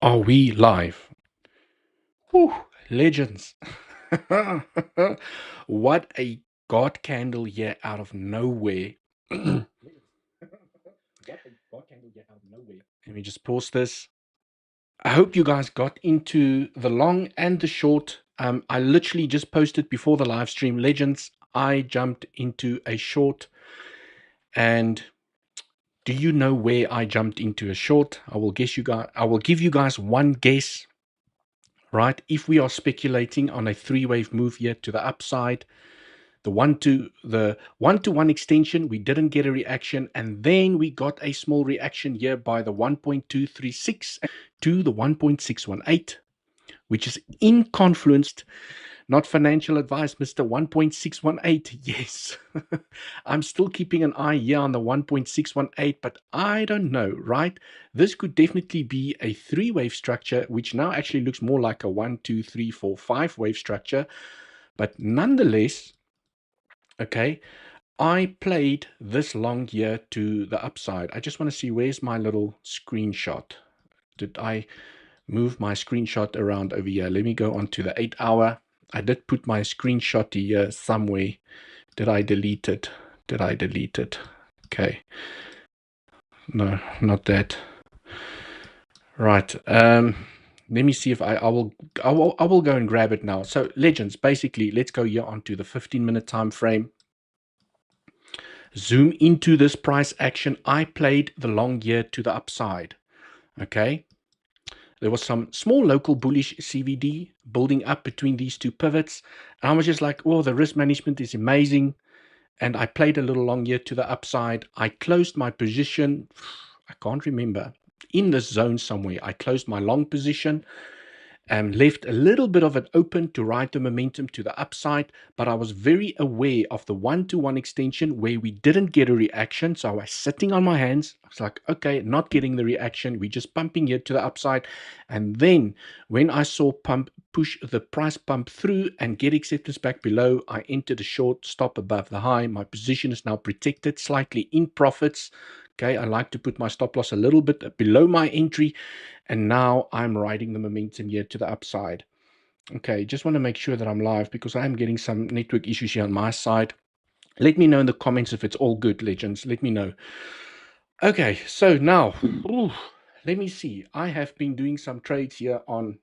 Are we live? Whew, legends. What a god candle here out of nowhere. Let me just pause this. I hope you guys got into the long and the short. I literally just posted before the live stream, legends. I jumped into a short, and do you know where I jumped into a short? I will give you guys one guess. Right, if we are speculating on a three-wave move here to the upside, the one-to-one extension, we didn't get a reaction, and then we got a small reaction here by the 1.236 to the 1.618, which is influenced. Not financial advice, Mr. 1.618. Yes. I'm still keeping an eye here on the 1.618, but I don't know, right? This could definitely be a three-wave structure, which now actually looks more like a 1, 2, 3, 4, 5-wave structure. But nonetheless, okay, I played this long here to the upside. I just want to see, where's my little screenshot? Did I move my screenshot around over here? Let me go on to the 8-hour. I did put my screenshot here somewhere. Did I delete it? Did I delete it? Okay. No, not that. Right. Let me see if I will go and grab it now. So legends, basically, let's go here onto the 15-minute time frame. Zoom into this price action. I played the long year to the upside. Okay. There was some small local bullish CVD building up between these two pivots. And I was just like, oh, the risk management is amazing. And I played a little long here to the upside. I closed my position. I can't remember. In this zone somewhere, I closed my long position and left a little bit of it open to ride the momentum to the upside, but I was very aware of the one-to-one extension where we didn't get a reaction. So I was sitting on my hands. I was like, okay, not getting the reaction. We're just pumping here to the upside. And then when I saw push the price pump through and get acceptance back below, I entered a short, stop above the high. My position is now protected, slightly in profits. Okay, I like to put my stop loss a little bit below my entry, and now I'm riding the momentum here to the upside. Okay, just want to make sure that I'm live because I am getting some network issues here on my side. Let me know in the comments if it's all good, legends. Let me know. Okay, so now, let me see. I have been doing some trades here on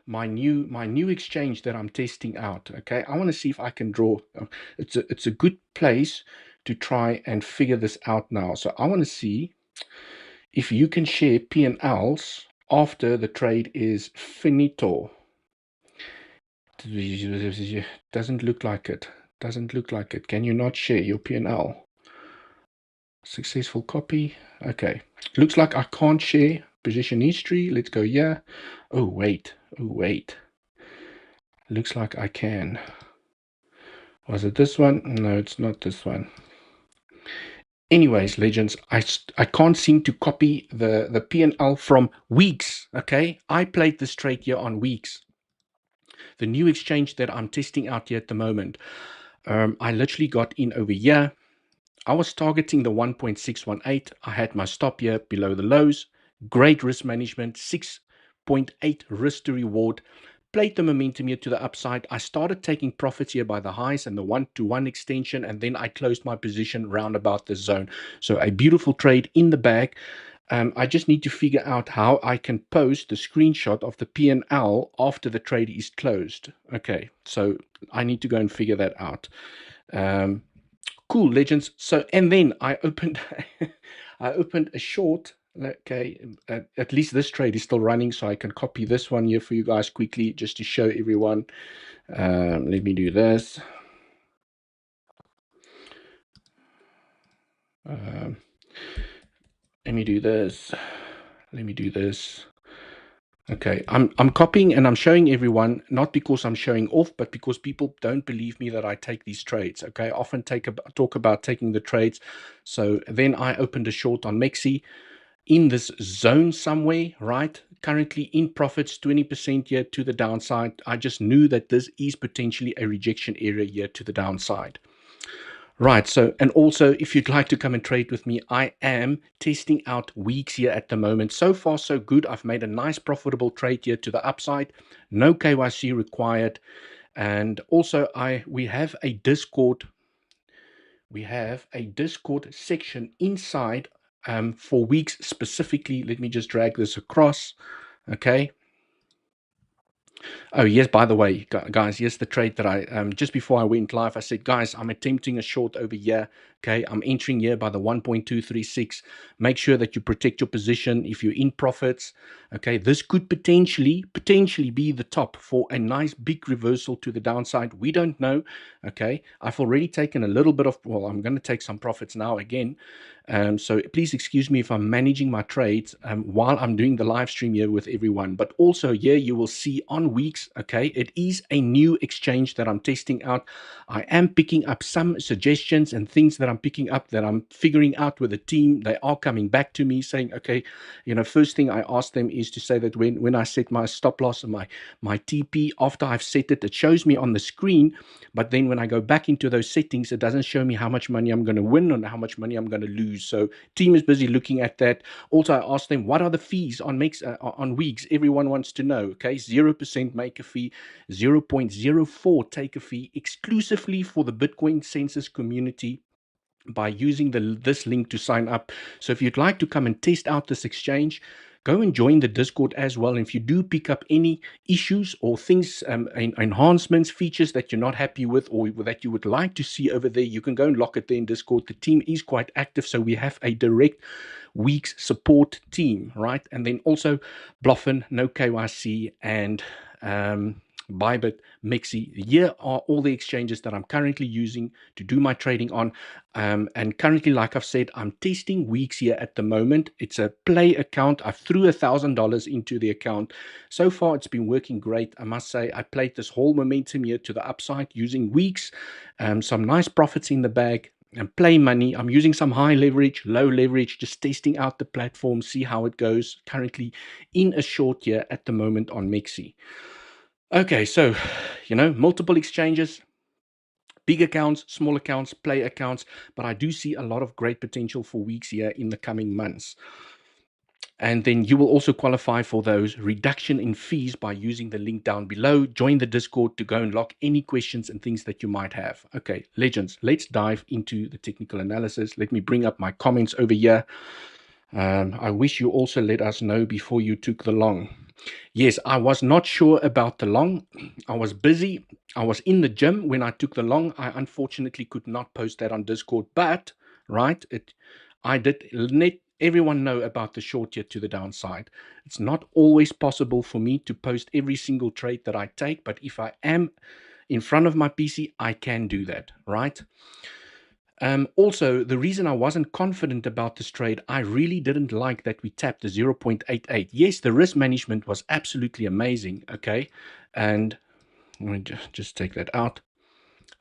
my new exchange that I'm testing out. Okay, I want to see if I can draw. It's a good place to try and figure this out now. So I want to see if you can share P&Ls after the trade is finito. Doesn't look like it. Doesn't look like it. Can you not share your P&L? Successful copy. Okay. Looks like I can't share position history. Let's go here. Oh, wait. Oh, wait. Looks like I can. Was it this one? No, it's not this one. Anyways, legends, I can't seem to copy the P&L from weeks. Okay, I played this trade here on weeks. The new exchange that I'm testing out here at the moment, I literally got in over here. I was targeting the 1.618. I had my stop here below the lows. Great risk management, 6.8 risk to reward. Played the momentum here to the upside. I started taking profits here by the highs and the one-to-one extension, and then I closed my position round about this zone. So a beautiful trade in the bag. I just need to figure out how I can post the screenshot of the P&L after the trade is closed. Okay, so I need to go and figure that out. Cool, legends. So, and then I opened I opened a short. Okay, at least this trade is still running, so I can copy this one here for you guys quickly just to show everyone. Let me do this. Let me do this. Let me do this. Okay, I'm copying and I'm showing everyone, not because I'm showing off, but because people don't believe me that I take these trades. Okay, I often talk about taking the trades. So then I opened a short on 𝗞𝗄𝗅 in this zone somewhere, right? Currently in profits, 20% here to the downside. I just knew that this is potentially a rejection area here to the downside. Right. So, and also, if you'd like to come and trade with me, I am testing out weeks here at the moment. So far, so good. I've made a nice profitable trade here to the upside. No KYC required. And also, we have a Discord. We have a Discord section inside for weeks specifically. Let me just drag this across. Okay. Oh, yes, by the way, guys, yes, the trade that I, just before I went live, I said, guys, I'm attempting a short over here. Okay, I'm entering here by the 1.236. Make sure that you protect your position if you're in profits. Okay, this could potentially be the top for a nice big reversal to the downside. We don't know. Okay, I've already taken a little bit of, well, I'm going to take some profits now again. So please excuse me if I'm managing my trades while I'm doing the live stream here with everyone. But also here you will see on weeks, okay, it is a new exchange that I'm testing out. I am picking up some suggestions and things that I'm picking up that I'm figuring out with the team. They are coming back to me saying, okay, you know, first thing I ask them is to say that when I set my stop loss and my TP, after I've set it, it shows me on the screen. But then when I go back into those settings, it doesn't show me how much money I'm going to win and how much money I'm going to lose. So team is busy looking at that. Also, I asked them, what are the fees on weeks? Everyone wants to know. Okay, 0% make a fee, 0.04 take a fee exclusively for the Bitcoin census community by using this link to sign up. So if you'd like to come and test out this exchange, go and join the Discord as well. And if you do pick up any issues or things, enhancements, features that you're not happy with or that you would like to see over there, you can go and lock it there in Discord. The team is quite active, so we have a direct weeks support team, right? And then also Bluffin, no KYC, and 𝗖𝗿𝘆𝗽𝗍𝒽, 𝗞𝗔. Here are all the exchanges that I'm currently using to do my trading on. And currently, like I've said, I'm testing weeks here at the moment. It's a play account. I threw $1,000 into the account. So far, it's been working great. I must say, I played this whole momentum here to the upside using weeks. Some nice profits in the bag. And play money. I'm using some high leverage, low leverage, just testing out the platform, see how it goes. Currently in a short here at the moment on 𝗞𝗍. Okay, so, you know, multiple exchanges, big accounts, small accounts, play accounts, but I do see a lot of great potential for weeks here in the coming months. And then you will also qualify for those reduction in fees by using the link down below. Join the Discord to go and lock any questions and things that you might have. Okay, legends, let's dive into the technical analysis. Let me bring up my comments over here. I wish you also let us know before you took the long. Yes, I was not sure about the long. I was busy. I was in the gym when I took the long. I unfortunately could not post that on Discord, but right, I did let everyone know about the short here to the downside. It's not always possible for me to post every single trade that I take, but if I am in front of my PC, I can do that, right? Also, the reason I wasn't confident about this trade, I really didn't like that we tapped the 0.88. Yes, the risk management was absolutely amazing, okay? And let me just take that out.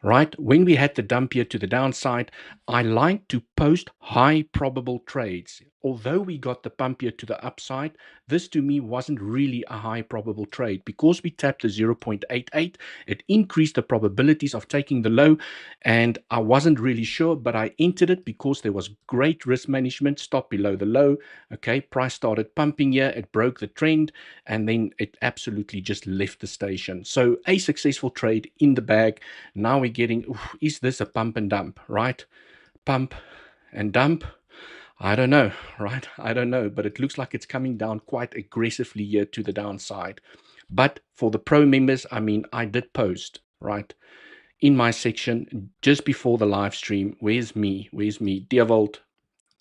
Right, when we had the dump here to the downside, I like to post high probable trades. Although we got the pump here to the upside, this to me wasn't really a high probable trade. Because we tapped the 0.88, it increased the probabilities of taking the low, and I wasn't really sure, but I entered it because there was great risk management, stop below the low. Okay, price started pumping here, it broke the trend, and then it absolutely just left the station. So a successful trade in the bag. Now we're getting, is this a pump and dump, right? Pump and dump. I don't know, right? I don't know, but it looks like it's coming down quite aggressively here to the downside. But for the pro members, I mean, I did post, right, in my section just before the live stream. Where's me? Where's me? 𝗬𝗍𝗆𝗍.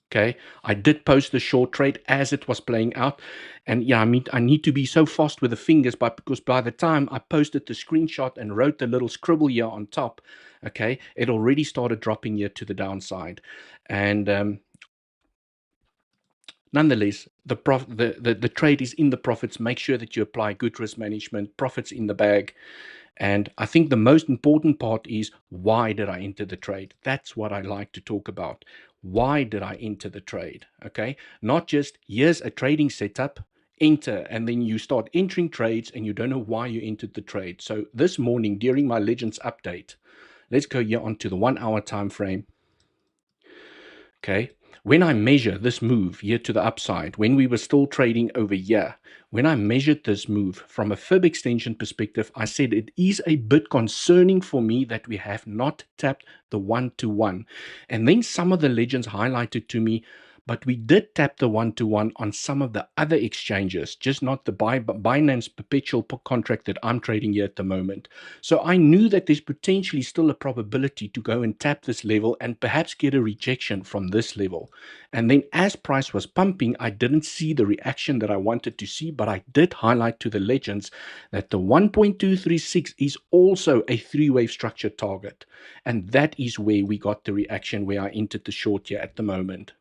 Okay, I did post the short trade as it was playing out. And yeah, I mean, I need to be so fast with the fingers, but because by the time I posted the screenshot and wrote the little scribble here on top, okay, it already started dropping here to the downside. And nonetheless, the trade is in the profits. Make sure that you apply good risk management, profits in the bag. And I think the most important part is, why did I enter the trade? That's what I like to talk about. Why did I enter the trade? Okay, not just here's a trading setup, enter, and then you start entering trades and you don't know why you entered the trade. So this morning during my Legends update, Let's go here onto the 1 hour time frame. Okay, when I measure this move here to the upside, when we were still trading over here, when I measured this move from a fib extension perspective, I said it is a bit concerning for me that we have not tapped the 1-to-1. And then some of the legends highlighted to me, but we did tap the 1-to-1 on some of the other exchanges, just not the Binance perpetual contract that I'm trading here at the moment. So I knew that there's potentially still a probability to go and tap this level and perhaps get a rejection from this level. And then as price was pumping, I didn't see the reaction that I wanted to see, but I did highlight to the legends that the 1.236 is also a three-wave structure target. And that is where we got the reaction where I entered the short here at the moment.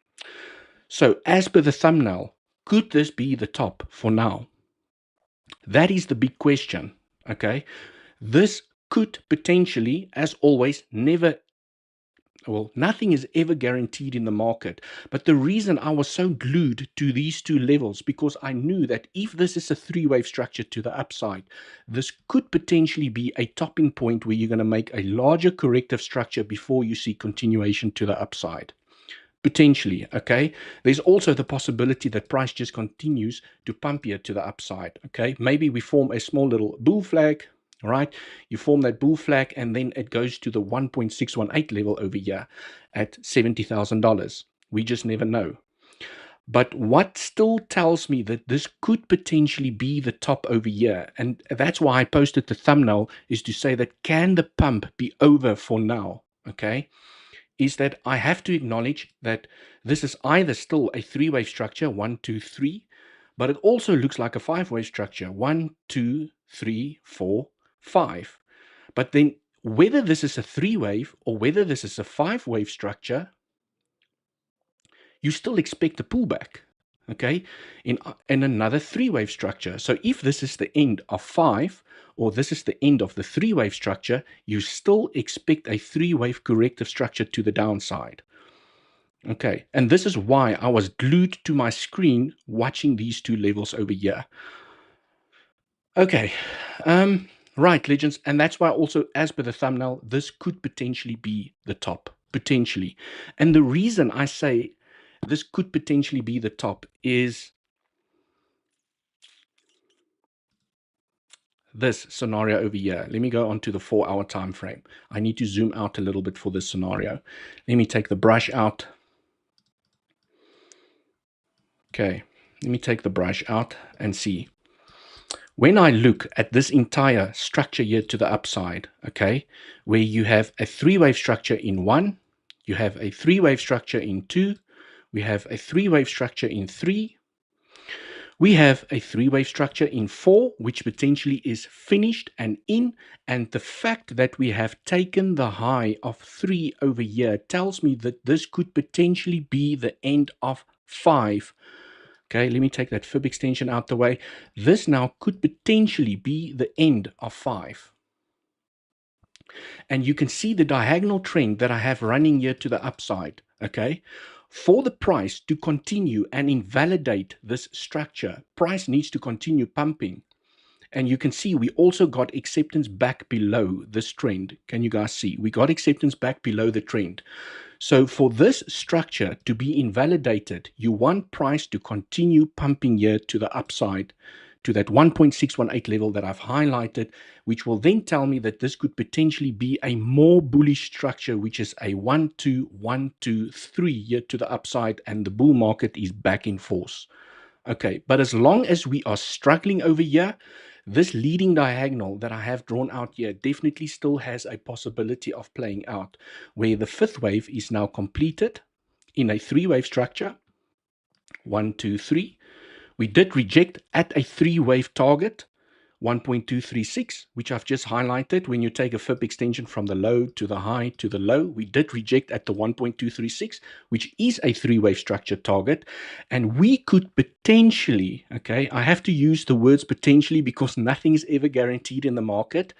So as per the thumbnail, could this be the top for now? That is the big question, okay? This could potentially, as always, nothing is ever guaranteed in the market. But the reason I was so glued to these two levels, because I knew that if this is a three-wave structure to the upside, this could potentially be a topping point where you're going to make a larger corrective structure before you see continuation to the upside. Potentially, okay? There's also the possibility that price just continues to pump here to the upside, okay? Maybe we form a small little bull flag, all right? You form that bull flag and then it goes to the 1.618 level over here at $70,000. We just never know. But what still tells me that this could potentially be the top over here, and that's why I posted the thumbnail, is to say that can the pump be over for now, okay? Is that I have to acknowledge that this is either still a three-wave structure, 1, 2, 3, but it also looks like a five-wave structure, 1, 2, 3, 4, 5. But then whether this is a three-wave or whether this is a five-wave structure, you still expect a pullback, okay, in another three-wave structure. So if this is the end of 5, or this is the end of the three-wave structure, you still expect a three-wave corrective structure to the downside. Okay, and this is why I was glued to my screen watching these two levels over here. Okay, right, legends, and that's why also, as per the thumbnail, this could potentially be the top, potentially. And the reason I say this could potentially be the top is this scenario over here. Let me go on to the 4-hour time frame. I need to zoom out a little bit for this scenario. Let me take the brush out. Okay, let me take the brush out and see. When I look at this entire structure here to the upside, okay, where you have a three-wave structure in 1, you have a three-wave structure in 2, we have a three-wave structure in 3, we have a three-wave structure in 4, which potentially is finished and in, and the fact that we have taken the high of 3 over here tells me that this could potentially be the end of 5. Okay, let me take that fib extension out the way. This now could potentially be the end of 5. And you can see the diagonal trend that I have running here to the upside, okay? For the price to continue and invalidate this structure, price needs to continue pumping. And you can see we also got acceptance back below this trend. Can you guys see? We got acceptance back below the trend. So for this structure to be invalidated, you want price to continue pumping here to the upside, to that 1.618 level that I've highlighted, which will then tell me that this could potentially be a more bullish structure, which is a 1, 2, 1, 2, 3 here to the upside, and the bull market is back in force. Okay, but as long as we are struggling over here, this leading diagonal that I have drawn out here definitely still has a possibility of playing out, where the fifth wave is now completed in a three-wave structure. 1, 2, 3. We did reject at a three-wave target, 1.236, which I've just highlighted. When you take a fib extension from the low to the high to the low, we did reject at the 1.236, which is a three-wave structure target. And we could potentially, okay, I have to use the words potentially because nothing is ever guaranteed in the market.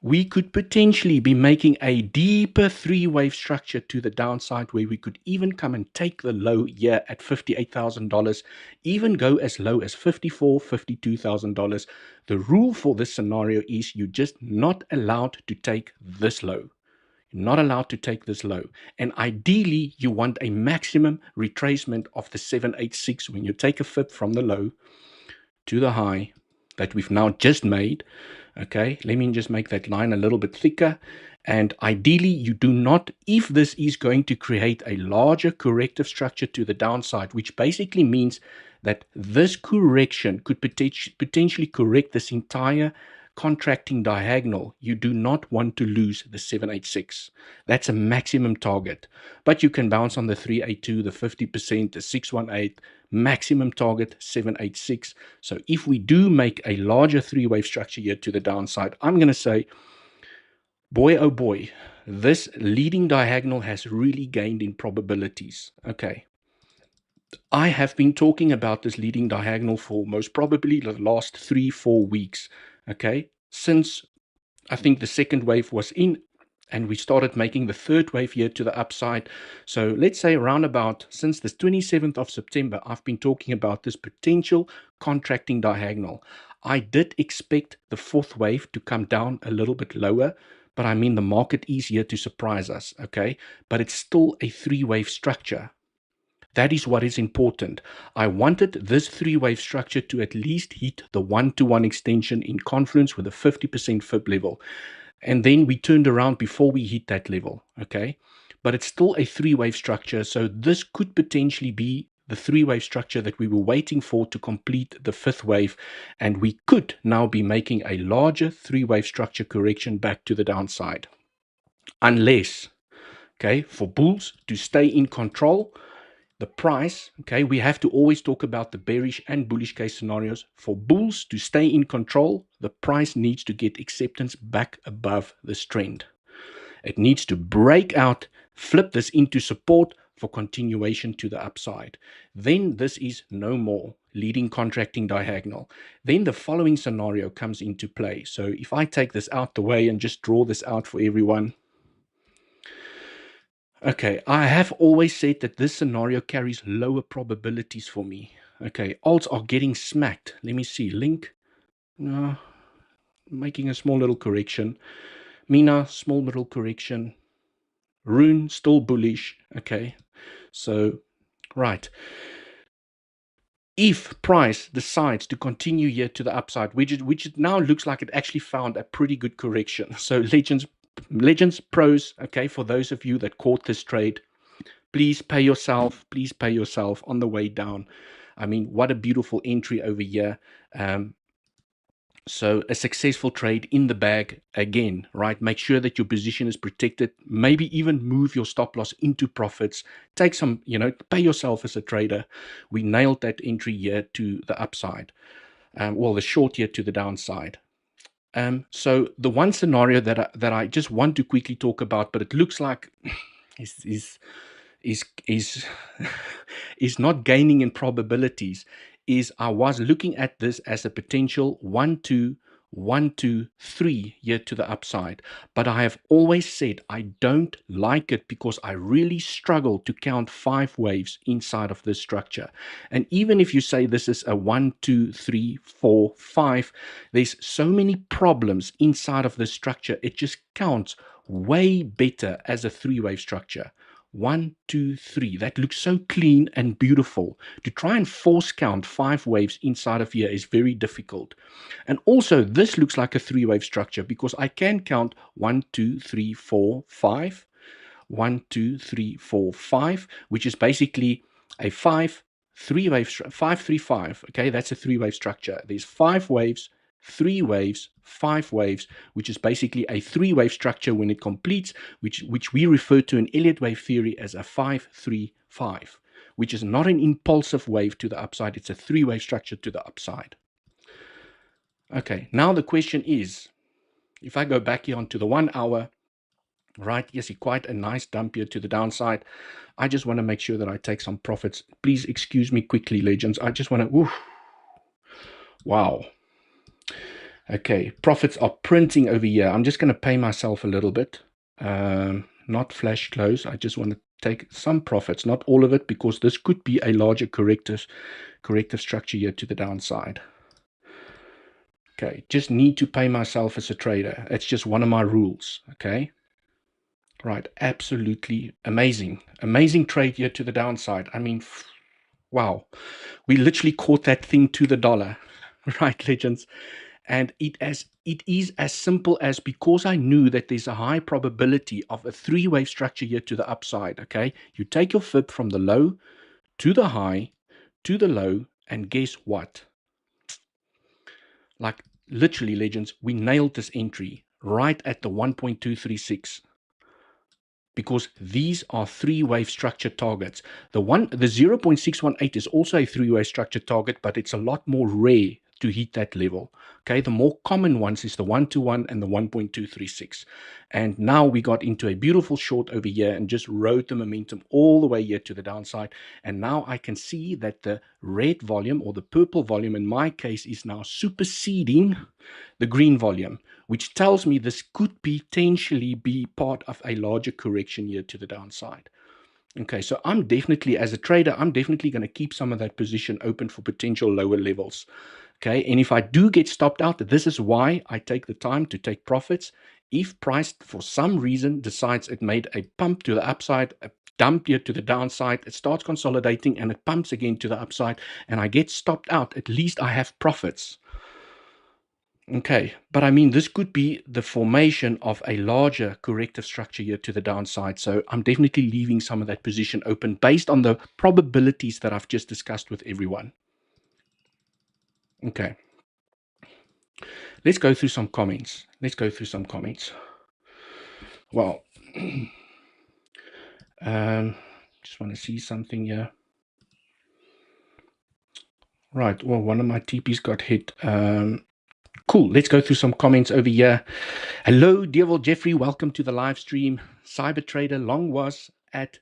we could potentially be making a deeper three-wave structure to the downside, where we could even come and take the low here at $58,000, even go as low as $54,000, $52,000. The rule for this scenario is you're just not allowed to take this low. You're not allowed to take this low. And ideally, you want a maximum retracement of the 786 when you take a fib from the low to the high that we've now just made. Okay, let me just make that line a little bit thicker. And ideally, you do not, if this is going to create a larger corrective structure to the downside, which basically means that this correction could potentially correct this entire contracting diagonal, you do not want to lose the 786. That's a maximum target. But you can bounce on the 382, the 50%, the 618, maximum target 786. So if we do make a larger three-wave structure here to the downside, I'm going to say, boy, oh boy, this leading diagonal has really gained in probabilities. Okay. I have been talking about this leading diagonal for most probably the last 3-4 weeks. Okay. Since I think the second wave was in, and we started making the third wave here to the upside. So let's say around about since the 27th of September, I've been talking about this potential contracting diagonal. I did expect the fourth wave to come down a little bit lower, but I mean the market is here to surprise us, okay? But it's still a three-wave structure. That is what is important. I wanted this three-wave structure to at least hit the 1-to-1 extension in confluence with a 50% fib level. And then we turned around before we hit that level, okay? But it's still a three-wave structure, so this could potentially be the three-wave structure that we were waiting for to complete the fifth wave, and we could now be making a larger three-wave structure correction back to the downside. Unless, okay, for bulls to stay in control, the price, okay, we have to always talk about the bearish and bullish case scenarios. For bulls to stay in control, the price needs to get acceptance back above this trend. It needs to break out, flip this into support for continuation to the upside. Then this is no more leading contracting diagonal. Then the following scenario comes into play. So if I take this out the way and just draw this out for everyone. Okay, I have always said that this scenario carries lower probabilities for me. Okay, alts are getting smacked. Let me see, link. No, making a small little correction. Mina, small little correction. Rune, still bullish. Okay, so, right. If price decides to continue here to the upside, which it now looks like it actually found a pretty good correction. So Legends pros, okay, for those of you that caught this trade, please pay yourself on the way down. I mean, what a beautiful entry over here. So a successful trade in the bag again, right? Make sure that your position is protected. Maybe even move your stop loss into profits. Take some, pay yourself as a trader. We nailed that entry here to the upside. Well, the short here to the downside. So the one scenario that I just want to quickly talk about, but it looks like is not gaining in probabilities, is I was looking at this as a potential 1, 2, 1, 2, 3 here to the upside. But I have always said I don't like it because I really struggle to count 5 waves inside of this structure. And even if you say this is a 1, 2, 3, 4, 5, there's so many problems inside of this structure. It just counts way better as a 3-wave structure. 1, 2, 3. That looks so clean and beautiful. To try and force count 5 waves inside of here is very difficult. And also, this looks like a 3-wave structure because I can count 1, 2, 3, 4, 5. 1, 2, 3, 4, 5, which is basically a 5, 3-wave, 5, 3, 5. Okay, that's a 3-wave structure. There's 5 waves, 3 waves, 5 waves, which is basically a 3-wave structure when it completes, which we refer to in Elliot wave theory as a 5, 3, 5, which is not an impulsive wave to the upside. It's a 3-wave structure to the upside. Okay, now the question is, if I go back here onto the 1 hour, right, yes, quite a nice dump here to the downside. I just want to make sure that I take some profits. Please excuse me quickly, legends. I just want to, wow. Okay, profits are printing over here. I'm just going to pay myself a little bit. Not flash close. I just want to take some profits, not all of it, because this could be a larger corrective structure here to the downside. Okay, just need to pay myself as a trader. It's just one of my rules. Okay. Right, absolutely amazing. Amazing trade here to the downside. I mean, wow. We literally caught that thing to the dollar. Right, legends. And it is as simple as, because I knew that there's a high probability of a three-wave structure here to the upside, okay? You take your fib from the low to the high to the low, and guess what? Like, literally, legends, we nailed this entry right at the 1.236. Because these are three-wave structure targets. The 0.618 is also a three-wave structure target, but it's a lot more rare to hit that level. Okay, the more common ones is the 1-to-1 and the 1.236. And now we got into a beautiful short over here and just rode the momentum all the way here to the downside. And now I can see that the red volume, or the purple volume in my case, is now superseding the green volume, which tells me this could potentially be part of a larger correction here to the downside. Okay, so I'm definitely, as a trader, I'm definitely going to keep some of that position open for potential lower levels. Okay, and if I do get stopped out, this is why I take the time to take profits. If price, for some reason, decides it made a pump to the upside, a dump here to the downside, it starts consolidating and it pumps again to the upside, and I get stopped out, at least I have profits. Okay, but I mean, this could be the formation of a larger corrective structure here to the downside. So I'm definitely leaving some of that position open based on the probabilities that I've just discussed with everyone. Okay, let's go through some comments. Well, just want to see something here. Right, well, one of my TPs got hit. Cool, let's go through some comments over here. Hello, 𝗬𝗿𝘆𝗽𝗍𝒻 Jeffrey, welcome to the live stream. Cyber Trader long was at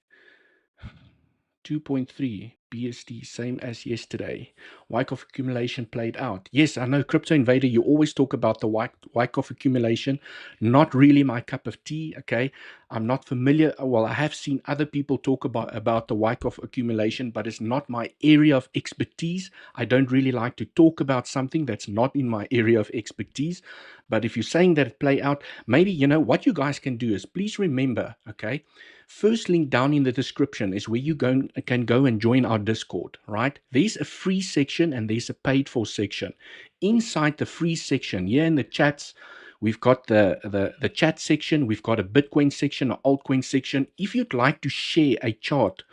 2.3 BST, same as yesterday. Wyckoff accumulation played out. Yes, I know, Crypto Invader, you always talk about the Wyckoff accumulation. Not really my cup of tea, okay? I'm not familiar. Well, I have seen other people talk about the Wyckoff accumulation, but it's not my area of expertise. I don't really like to talk about something that's not in my area of expertise. But if you're saying that it play out, maybe, you know, what you guys can do is, please remember, okay? First link down in the description is where you can go and join our Discord, right? There's a free section and there's a paid for section. Inside the free section, here in the chats, we've got the chat section, we've got a Bitcoin section, an altcoin section. If you'd like to share a chart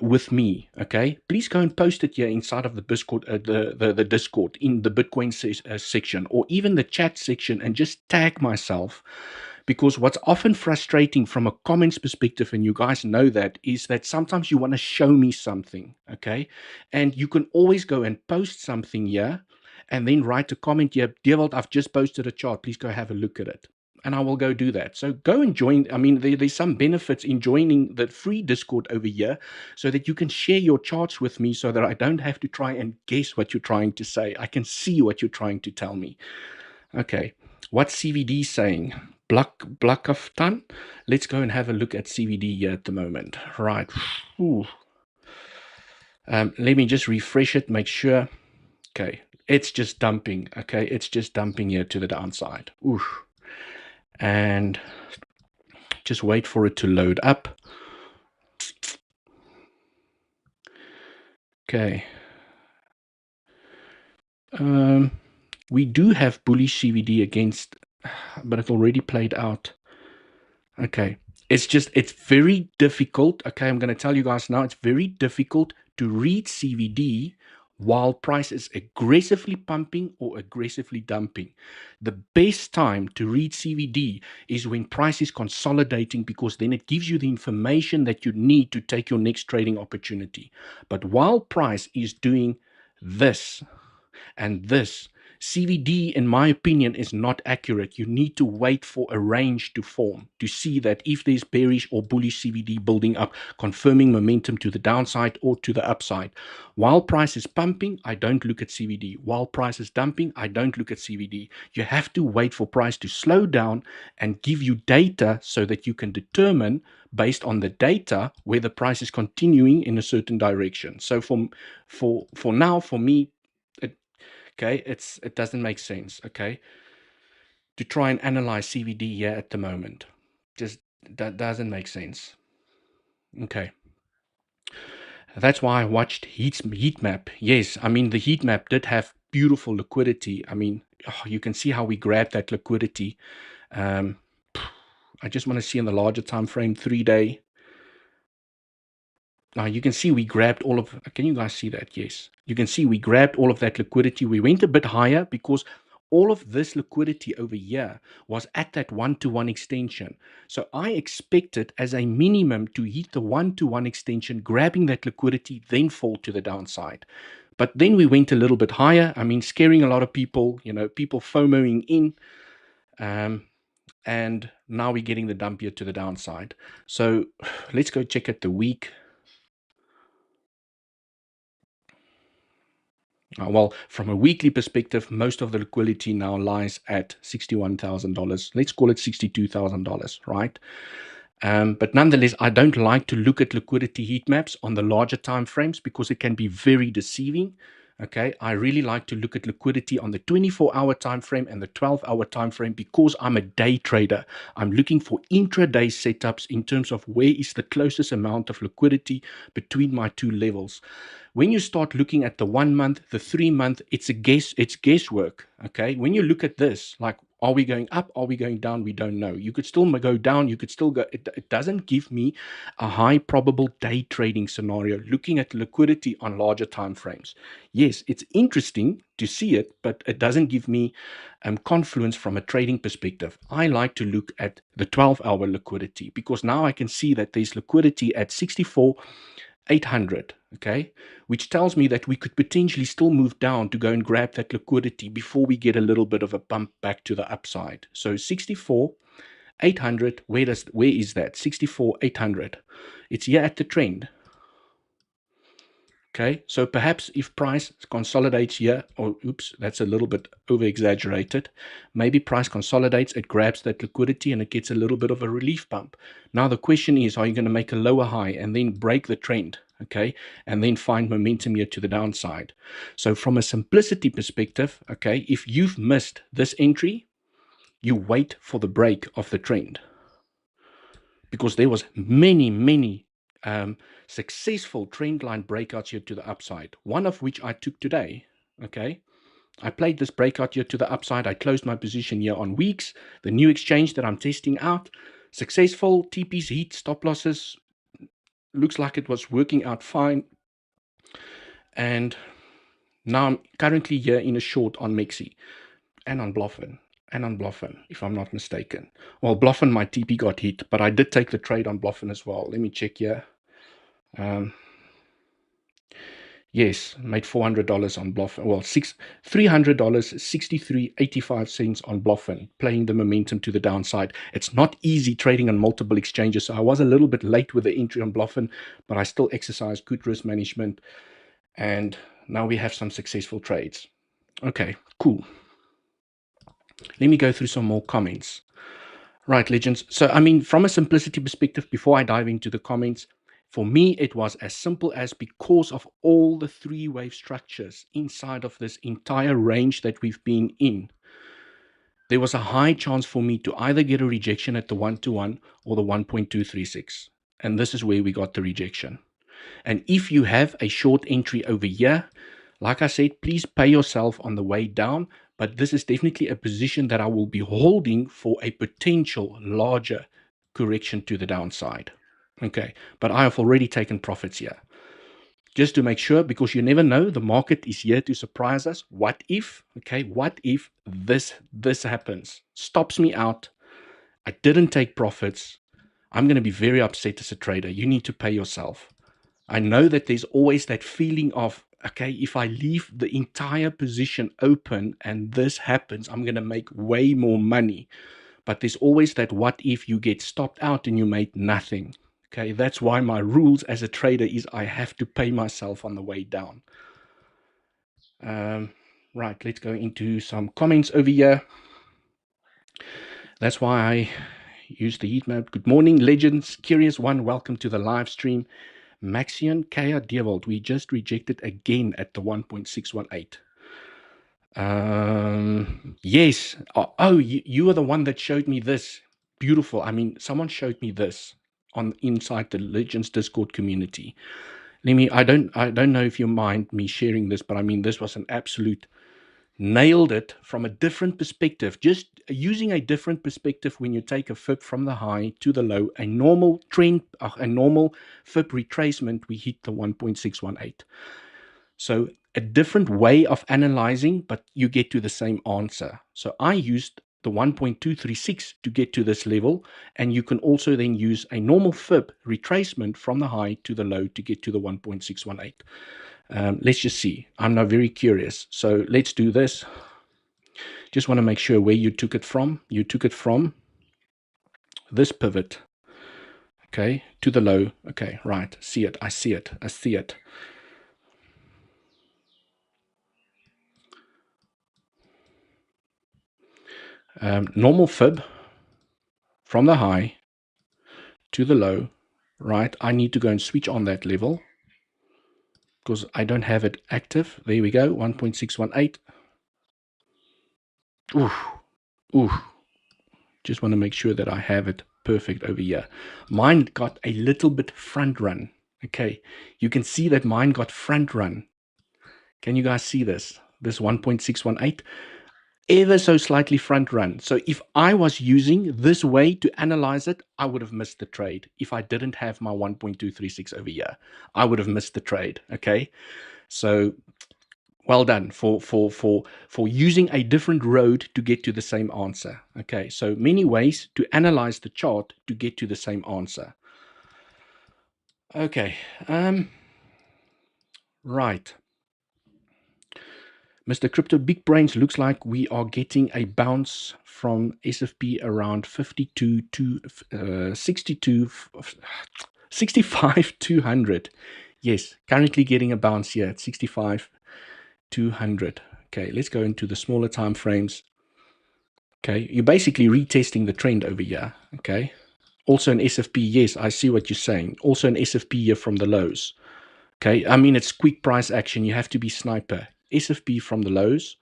with me, okay, please go and post it here inside of the Discord, the Discord in the Bitcoin section, or even the chat section, and just tag myself. Because what's often frustrating from a comments perspective, and you guys know that, is that sometimes you want to show me something, okay? And you can always go and post something here and then write a comment here, 𝗬𝗿𝘆𝗽, I've just posted a chart, please go have a look at it. And I will go do that. So go and join. I mean, there's some benefits in joining the free Discord over here so that you can share your charts with me so that I don't have to try and guess what you're trying to say. I can see what you're trying to tell me. Okay, what's CVD saying? 𝗤𝗏𝗽𝗃. Let's go and have a look at CVD here at the moment. Right. Let me just refresh it, make sure. Okay, it's just dumping. Okay, it's just dumping here to the downside. Oof. And just wait for it to load up. Okay. We do have bullish CVD against, but it already played out. Okay. It's very difficult. Okay, I'm going to tell you guys now, it's very difficult to read CVD while price is aggressively pumping or aggressively dumping. The best time to read CVD is when price is consolidating, because then it gives you the information that you need to take your next trading opportunity. But while price is doing this and this, CVD, in my opinion, is not accurate. You need to wait for a range to form to see that if there's bearish or bullish CVD building up, confirming momentum to the downside or to the upside. While price is pumping, I don't look at CVD. While price is dumping, I don't look at CVD. You have to wait for price to slow down and give you data so that you can determine based on the data where the price is continuing in a certain direction. So for now, for me, it doesn't make sense, okay, to try and analyze CVD here at the moment. Just that doesn't make sense. Okay. That's why I watched heat map. Yes, I mean, the heat map did have beautiful liquidity. I mean, you can see how we grabbed that liquidity. I just want to see in the larger time frame, 3-day. Now you can see we grabbed all of, can you guys see that? Yes. You can see we grabbed all of that liquidity. We went a bit higher because all of this liquidity over here was at that 1-to-1 extension. So I expected as a minimum to hit the 1-to-1 extension, grabbing that liquidity, then fall to the downside. But then we went a little bit higher. I mean, scaring a lot of people, you know, people FOMOing in. And now we're getting the dump here to the downside. So let's go check at the week. Well, from a weekly perspective, most of the liquidity now lies at $61,000. Let's call it $62,000, right? But nonetheless, I don't like to look at liquidity heat maps on the larger time frames because it can be very deceiving. Okay, I really like to look at liquidity on the 24-hour time frame and the 12-hour time frame because I'm a day trader. I'm looking for intraday setups in terms of where is the closest amount of liquidity between my two levels. When you start looking at the 1 month, the 3 month, it's guesswork. Okay, when you look at this, like, are we going up? Are we going down? We don't know. You could still go down. You could still go. It doesn't give me a high probable day trading scenario looking at liquidity on larger time frames. Yes, it's interesting to see it, but it doesn't give me confluence from a trading perspective. I like to look at the 12-hour liquidity because now I can see that there's liquidity at 64,800, okay, which tells me that we could potentially still move down to go and grab that liquidity before we get a little bit of a bump back to the upside. So 64,800, where is that? 64,800. It's here at the trend. Okay, so perhaps if price consolidates here, or oops, that's a little bit over exaggerated. Maybe price consolidates, it grabs that liquidity and it gets a little bit of a relief bump. Now the question is, are you going to make a lower high and then break the trend? Okay, and then find momentum here to the downside. So from a simplicity perspective, okay, if you've missed this entry, you wait for the break of the trend. Because there was many successful trend line breakouts here to the upside, one of which I took today. Okay, I played this breakout here to the upside. I closed my position here on weeks, the new exchange that I'm testing out. Successful TPs, heat, stop losses, looks like it was working out fine. And now I'm currently here in a short on 𝗖𝗍𝗂 and on 𝗬𝗏𝗏, if I'm not mistaken. Well, 𝗬𝗏𝗏, my TP got hit, but I did take the trade on 𝗬𝗏𝗏 as well. Let me check here. Yes, made $400 on 𝗬𝗏𝗏. Well, $300, 63.85 cents on 𝗬𝗏𝗏, playing the momentum to the downside. It's not easy trading on multiple exchanges, so I was a little bit late with the entry on 𝗬𝗏𝗏, but I still exercised good risk management, and now we have some successful trades. Okay, cool. Let me go through some more comments. Right, legends. So, I mean, from a simplicity perspective, before I dive into the comments, for me, it was as simple as, because of all the three-wave structures inside of this entire range that we've been in, there was a high chance for me to either get a rejection at the 1-to-1 or the 1.236. And this is where we got the rejection. And if you have a short entry over here, like I said, please pay yourself on the way down. But this is definitely a position that I will be holding for a potential larger correction to the downside. Okay, but I have already taken profits here. Just to make sure, because you never know, the market is here to surprise us. What if, okay, what if this happens? Stops me out. I didn't take profits. I'm going to be very upset as a trader. You need to pay yourself. I know that there's always that feeling of okay, if I leave the entire position open and this happens, I'm going to make way more money. But there's always that what if you get stopped out and you made nothing. Okay, that's why my rules as a trader is I have to pay myself on the way down. Right, let's go into some comments over here. That's why I use the heat map. Good morning, legends. Curious one, welcome to the live stream. 𝗖𝗿𝗆𝗽𝗍𝗿, we just rejected again at the 1.618. Yes. Oh, you are the one that showed me this. Beautiful. I mean, someone showed me this on inside the Legends Discord community. I don't know if you mind me sharing this, but I mean, this was an absolute nailed it from a different perspective. Just using a different perspective when you take a fib from the high to the low, a normal trend, a normal fib retracement, we hit the 1.618. So a different way of analyzing, but you get to the same answer. So I used the 1.236 to get to this level, and you can also then use a normal fib retracement from the high to the low to get to the 1.618. Let's just see. I'm now very curious. So let's do this. Just want to make sure where you took it from. You took it from this pivot, okay, to the low. Okay, right. See it. I see it. I see it. Normal fib from the high to the low, right? I need to go and switch on that level because I don't have it active. There we go, 1.618. Ooh, ooh. Just want to make sure that I have it perfect over here. Mine got a little bit front run. Okay, you can see that mine got front run. Can you guys see this? This 1.618, ever so slightly front run. So if I was using this way to analyze it, I would have missed the trade. If I didn't have my 1.236 over here, I would have missed the trade. Okay, so well done for using a different road to get to the same answer. Okay, so many ways to analyze the chart to get to the same answer. Okay, right. Mr. Crypto Big Brains, looks like we are getting a bounce from SFP around 52 to 62, 65 200. Yes, currently getting a bounce here at 65 200. Okay, let's go into the smaller time frames. Okay, you're basically retesting the trend over here. Okay, also an SFP. Yes, I see what you're saying. Also an SFP here from the lows. Okay, I mean, it's quick price action. You have to be sniper. SFP from the lows.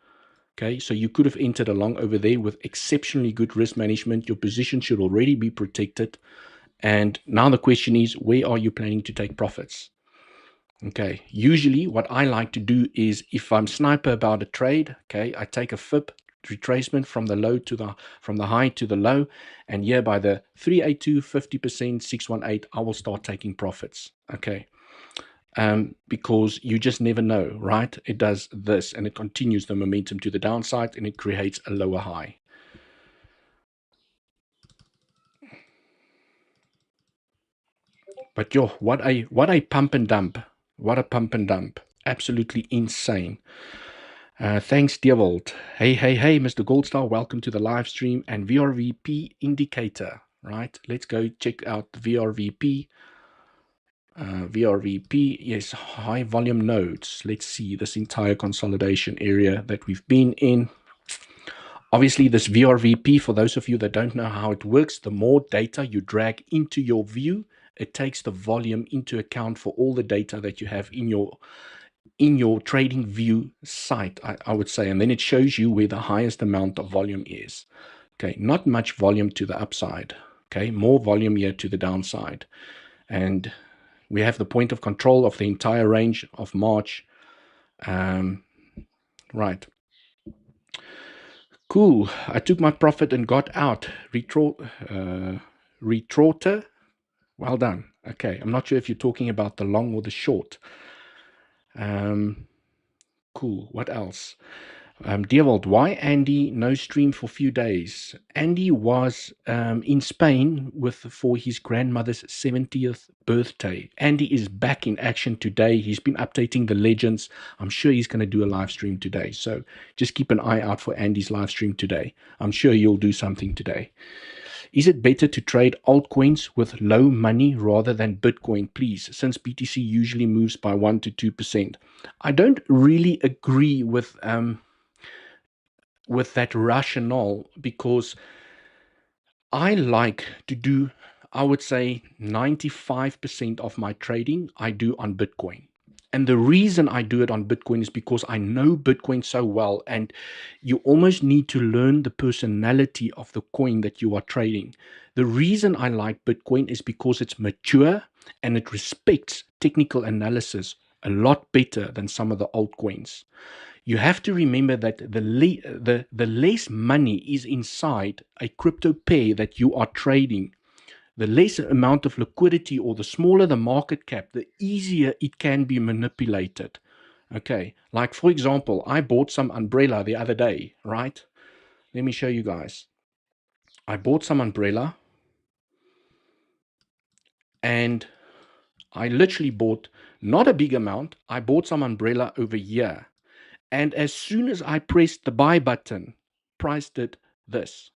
Okay, so you could have entered along over there with exceptionally good risk management. Your position should already be protected. And now the question is, where are you planning to take profits? Okay, usually what I like to do is if I'm sniper about a trade, okay, I take a fib retracement from the low to the high to the low, and here by the 382, 50%, 618, I will start taking profits. Okay. Because you just never know, right? It does this and it continues the momentum to the downside and it creates a lower high. But yo, what a pump and dump. What a pump and dump. Absolutely insane. Thanks, 𝗖𝗿𝘆𝗽𝗍𝗿. Hey, Mr. Goldstar, welcome to the live stream and VRVP indicator, right? Let's go check out the VRVP. VRVP, yes, high volume nodes. Let's see this entire consolidation area that we've been in. Obviously, this VRVP, for those of you that don't know how it works, the more data you drag into your view, it takes the volume into account for all the data that you have in your Tradingview site, I would say, and then it shows you where the highest amount of volume is. Okay, not much volume to the upside. Okay, more volume here to the downside. And we have the point of control of the entire range of March. Right. Cool. I took my profit and got out. Retroter. Well done. Okay. I'm not sure if you're talking about the long or the short. Cool. What else? 𝗬𝗍𝗿, why Andy no stream for few days? Andy was in Spain for his grandmother's 70th birthday. Andy is back in action today. He's been updating the legends. I'm sure he's going to do a live stream today. So just keep an eye out for Andy's live stream today. I'm sure you'll do something today. Is it better to trade altcoins with low money rather than Bitcoin, please, since BTC usually moves by 1 to 2%? I don't really agree with that rationale, because I like to do, I would say 95% of my trading I do on Bitcoin. And the reason I do it on Bitcoin is because I know Bitcoin so well, and you almost need to learn the personality of the coin that you are trading. The reason I like Bitcoin is because it's mature and it respects technical analysis a lot better than some of the altcoins. You have to remember that the less money is inside a crypto pair that you are trading, the less amount of liquidity, or the smaller the market cap, the easier it can be manipulated. Okay, like for example, I bought some umbrella the other day, right? Let me show you guys. I bought some umbrella, and I literally bought not a big amount. I bought some umbrella over here. And as soon as I pressed the buy button, price did this.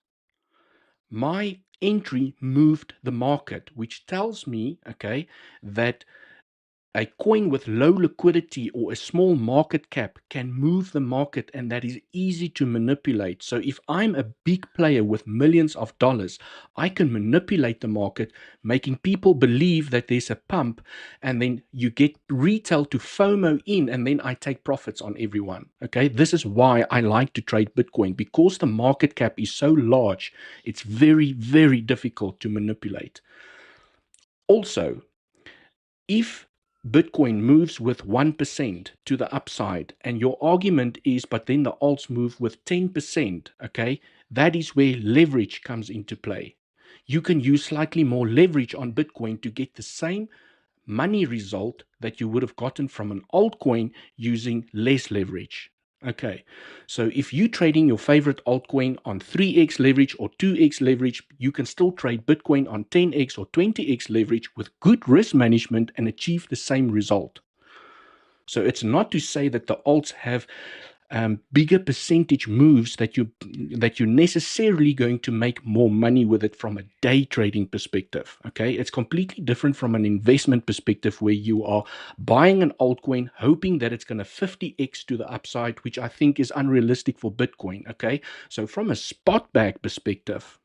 My entry moved the market, which tells me, okay, that a coin with low liquidity or a small market cap can move the market, and that is easy to manipulate. So if I'm a big player with millions of dollars, I can manipulate the market, making people believe that there's a pump, and then you get retail to FOMO in, and then I take profits on everyone. Okay, this is why I like to trade Bitcoin, because the market cap is so large. It's very, very difficult to manipulate. Also, if Bitcoin moves with 1% to the upside, and your argument is, but then the alts move with 10%, okay, that is where leverage comes into play. You can use slightly more leverage on Bitcoin to get the same money result that you would have gotten from an altcoin using less leverage. Okay, so if you're trading your favorite altcoin on 3x leverage or 2x leverage, you can still trade Bitcoin on 10x or 20x leverage with good risk management and achieve the same result. So it's not to say that the alts have bigger percentage moves that you're necessarily going to make more money with it from a day trading perspective. Okay, it's completely different from an investment perspective, where you are buying an altcoin hoping that it's going to 50x to the upside, which I think is unrealistic for Bitcoin. Okay, so from a spot bag perspective,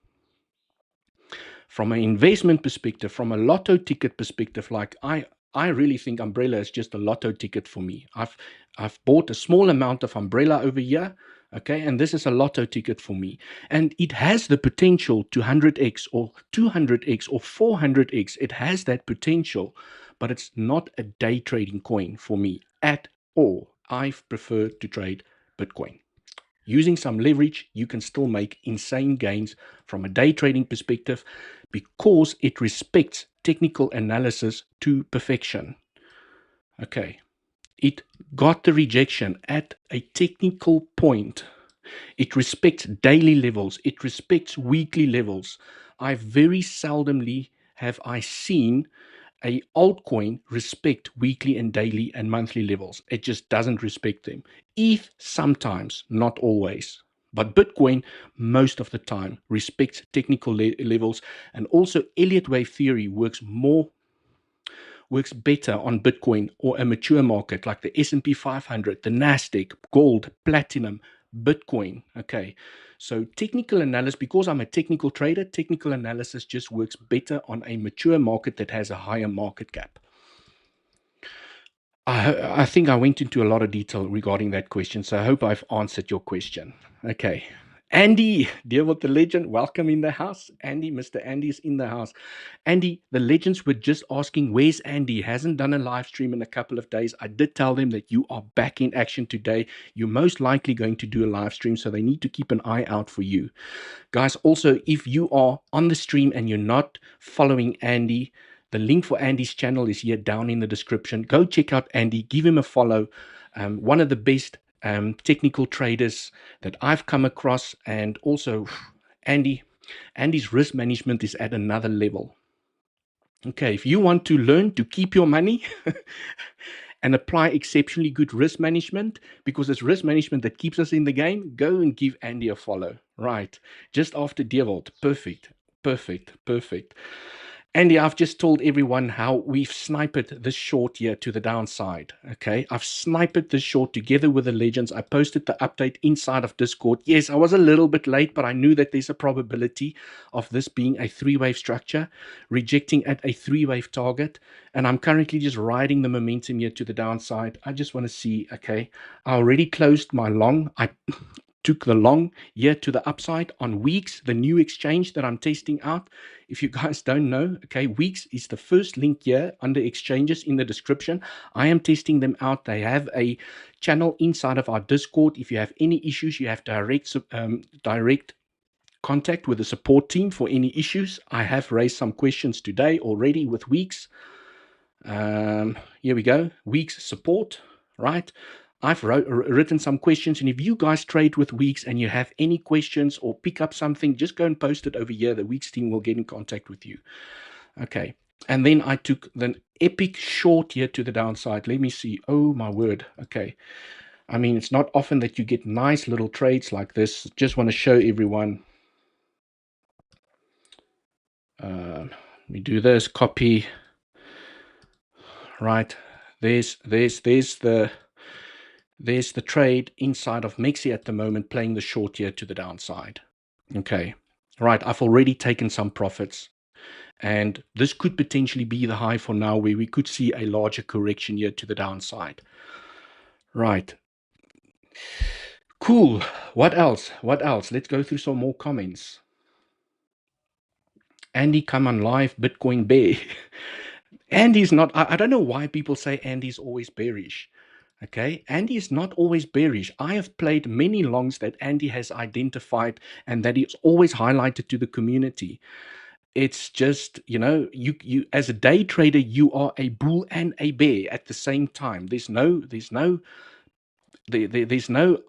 from an investment perspective, from a lotto ticket perspective, like I really think umbrella is just a lotto ticket for me. I've bought a small amount of umbrella over here, okay, and this is a lotto ticket for me. And it has the potential to 100x or 200x or 400x. It has that potential, but it's not a day trading coin for me at all. I prefer to trade Bitcoin. Using some leverage, you can still make insane gains from a day trading perspective, because it respects technical analysis to perfection. Okay, it got the rejection at a technical point. It respects daily levels. It respects weekly levels. I very seldomly have I seen a altcoin respect weekly and daily and monthly levels. It just doesn't respect them. ETH sometimes, not always. But Bitcoin, most of the time, respects technical levels. And also Elliott wave theory works better on Bitcoin or a mature market like the S&P 500, the Nasdaq, gold, platinum, Bitcoin. Okay, so technical analysis, because I'm a technical trader, technical analysis just works better on a mature market that has a higher market cap. I think I went into a lot of detail regarding that question, so I hope I've answered your question. Okay. Andy, 𝗬𝗿𝗿 the legend, welcome in the house. Andy, Mr. Andy is in the house. Andy, the legends were just asking, where's Andy? Hasn't done a live stream in a couple of days. I did tell them that you are back in action today. You're most likely going to do a live stream, so they need to keep an eye out for you. Guys, also, if you are on the stream and you're not following Andy, the link for Andy's channel is here down in the description. Go check out Andy, give him a follow. One of the best technical traders that I've come across, and also Andy's risk management is at another level. Okay, if you want to learn to keep your money and apply exceptionally good risk management, because it's risk management that keeps us in the game, go and give Andy a follow. Right, just after 𝗬𝗍𝗍. Perfect, perfect, perfect. Andy, I've just told everyone how we've sniped this short here to the downside. Okay, I've sniped this short together with the legends. I posted the update inside of Discord. Yes, I was a little bit late, but I knew that there's a probability of this being a three-wave structure, rejecting at a three-wave target. And I'm currently just riding the momentum here to the downside. I just want to see, okay, I already closed my long. I took the long here to the upside on Weeks, the new exchange that I'm testing out. If you guys don't know, okay, Weeks is the first link here under exchanges in the description. I am testing them out. They have a channel inside of our Discord. If you have any issues, you have direct contact with the support team for any issues. I have raised some questions today already with Weeks. Here we go, Weeks support, right? I've written some questions, and if you guys trade with Weeks and you have any questions or pick up something, just go and post it over here. The Weeks team will get in contact with you. Okay, and then I took the epic short here to the downside. Let me see. Oh my word. Okay, I mean, it's not often that you get nice little trades like this. Just want to show everyone. Let me do this. Copy. Right, there's the trade inside of 𝗞𝗍𝗶𝗽 at the moment, playing the short here to the downside. Okay, right, I've already taken some profits, and this could potentially be the high for now, where we could see a larger correction here to the downside. Right, cool. What else? Let's go through some more comments. Andy, come on live, Bitcoin bear. Andy's not, I don't know why people say Andy's always bearish. Okay, Andy is not always bearish. I have played many longs that Andy has identified and that he's always highlighted to the community. It's just, you know, you as a day trader, you are a bull and a bear at the same time. There's no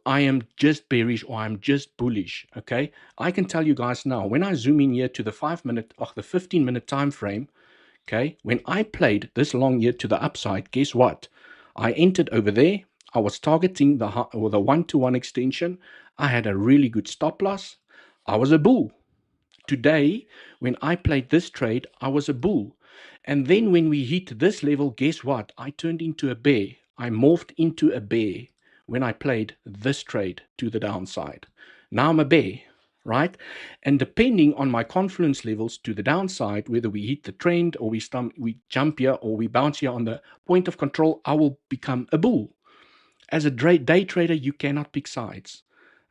I am just bearish or I'm just bullish. Okay, I can tell you guys now, when I zoom in here to the 5-minute or the 15-minute time frame, okay, when I played this long here to the upside, guess what? I entered over there. I was targeting the 1-to-1 extension. I had a really good stop loss. I was a bull. Today, when I played this trade, I was a bull. And then when we hit this level, guess what? I turned into a bear. I morphed into a bear when I played this trade to the downside. Now I'm a bear, right? And depending on my confidence levels to the downside, whether we hit the trend or we jump here or we bounce here on the point of control, I will become a bull. As a day trader, you cannot pick sides.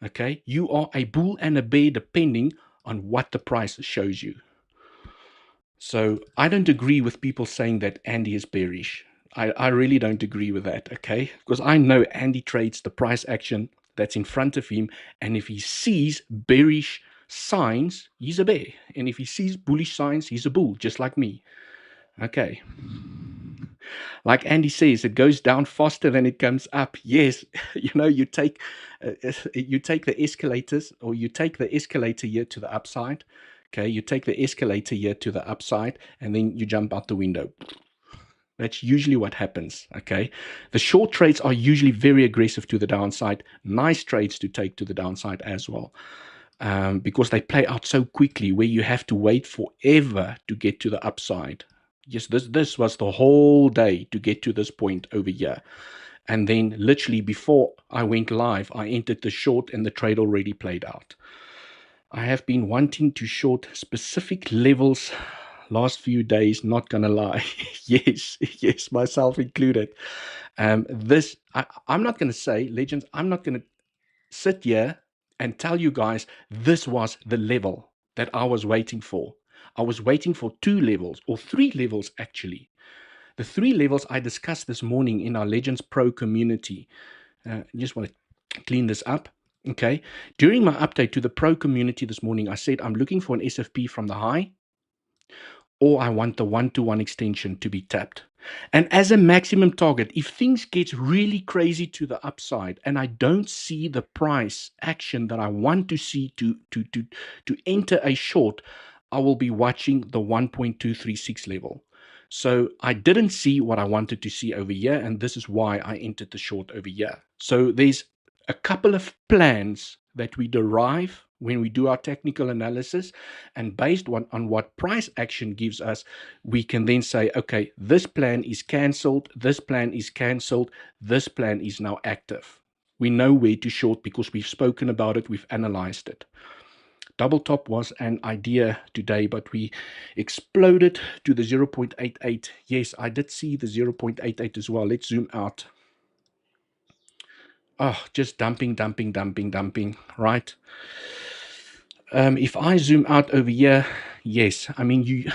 Okay, you are a bull and a bear depending on what the price shows you. So I don't agree with people saying that Andy is bearish. I really don't agree with that, okay? Because I know Andy trades the price action that's in front of him, and if he sees bearish signs, he's a bear. And if he sees bullish signs, he's a bull, just like me. Okay. Like Andy says, it goes down faster than it comes up. Yes, you know, you take the escalators, or you take the escalator here to the upside. Okay, you take the escalator here to the upside, and then you jump out the window. That's usually what happens, okay? The short trades are usually very aggressive to the downside. Nice trades to take to the downside as well, because they play out so quickly, where you have to wait forever to get to the upside. Yes, this was the whole day to get to this point over here. And then literally before I went live, I entered the short and the trade already played out. I have been wanting to short specific levels last few days, not gonna lie. Yes, myself included. I'm not gonna say, legends, I'm not gonna sit here and tell you guys this was the level that I was waiting for. I was waiting for 2 levels, or 3 levels actually. The 3 levels I discussed this morning in our Legends Pro community. Just want to clean this up. Okay. During my update to the Pro community this morning, I said I'm looking for an SFP from the high or I want the 1-to-1 extension to be tapped. And as a maximum target, if things get really crazy to the upside and I don't see the price action that I want to see to enter a short, I will be watching the 1.236 level. So I didn't see what I wanted to see over here, and this is why I entered the short over here. So there's a couple of plans that we derive when we do our technical analysis, and based on what price action gives us, we can then say, okay, this plan is cancelled, this plan is cancelled, this plan is now active. We know where to short because we've spoken about it, we've analyzed it. Double top was an idea today, but we exploded to the 0.88. Yes, I did see the 0.88 as well. Let's zoom out. Oh, just dumping, right? If I zoom out over here, yes, I mean,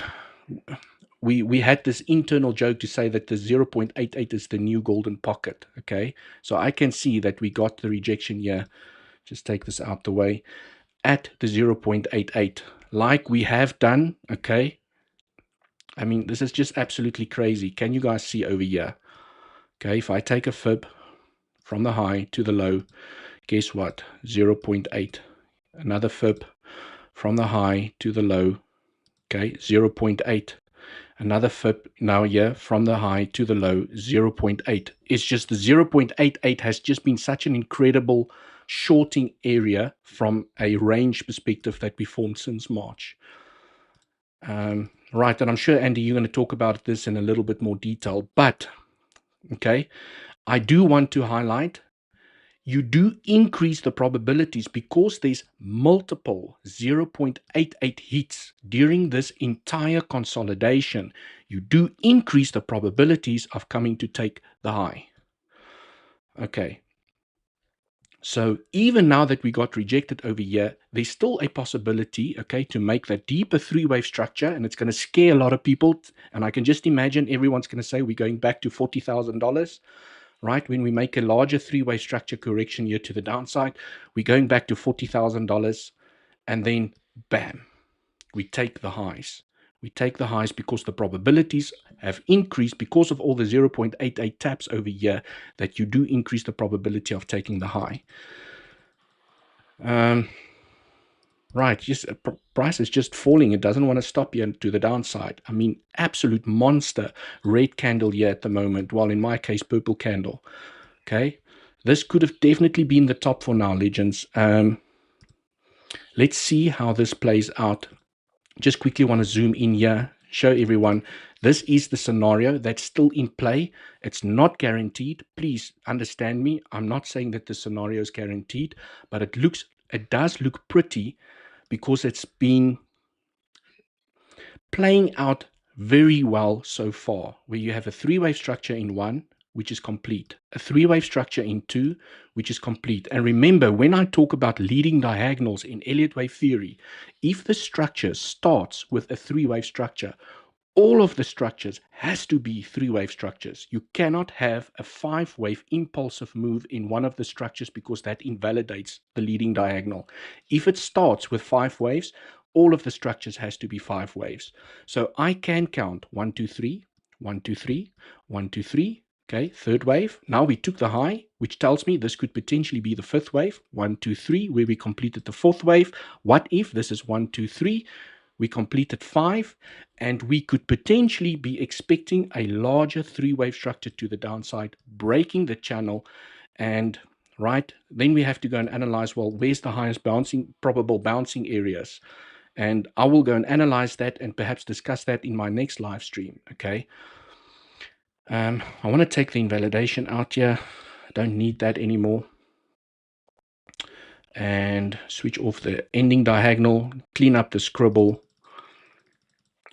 we had this internal joke to say that the 0.88 is the new golden pocket, okay? So I can see that we got the rejection here. Just take this out the way. At the 0.88, like we have done, okay? I mean, this is just absolutely crazy. Can you guys see over here? Okay, if I take a fib from the high to the low, guess what? 0.8. Another fib from the high to the low, okay? 0.8. Another fib now here from the high to the low, 0.8. It's just the 0.88 has just been such an incredible shorting area from a range perspective that we formed since March. Right, and I'm sure, Andy, you're going to talk about this in a little bit more detail, but, okay, I do want to highlight, you do increase the probabilities because there's multiple 0.88 hits during this entire consolidation. You do increase the probabilities of coming to take the high. Okay. So even now that we got rejected over here, there's still a possibility, okay, to make that deeper three-wave structure, and it's going to scare a lot of people. And I can just imagine everyone's going to say we're going back to $40,000, right? When we make a larger three-wave structure correction here to the downside, we're going back to $40,000, and then bam, we take the highs. We take the highs because the probabilities have increased because of all the 0.88 taps over here, that you do increase the probability of taking the high. Right, just price is just falling. It doesn't want to stop here to the downside. I mean, absolute monster red candle here at the moment. Well, in my case, purple candle. Okay, this could have definitely been the top for now, legends. Let's see how this plays out. Just quickly want to zoom in here, show everyone this is the scenario that's still in play. It's not guaranteed. Please understand me. I'm not saying that the scenario is guaranteed, but it does look pretty because it's been playing out very well so far, where you have a three-wave structure in one, which is complete, a three-wave structure in two, which is complete. And remember, when I talk about leading diagonals in Elliott wave theory, if the structure starts with a three-wave structure, all of the structures has to be three-wave structures. You cannot have a five-wave impulsive move in one of the structures because that invalidates the leading diagonal. If it starts with 5 waves, all of the structures has to be 5 waves. So I can count 1, 2, 3, 1, 2, 3, 1, 2, 3. Okay, third wave. Now we took the high, which tells me this could potentially be the fifth wave. 1, 2, 3, where we completed the fourth wave. What if this is 1, 2, 3? We completed 5, and we could potentially be expecting a larger three-wave structure to the downside, breaking the channel. And right, then we have to go and analyze, well, where's the highest probable bouncing areas? And I will go and analyze that and perhaps discuss that in my next live stream. Okay. I want to take the invalidation out here. I don't need that anymore. And switch off the ending diagonal, clean up the scribble.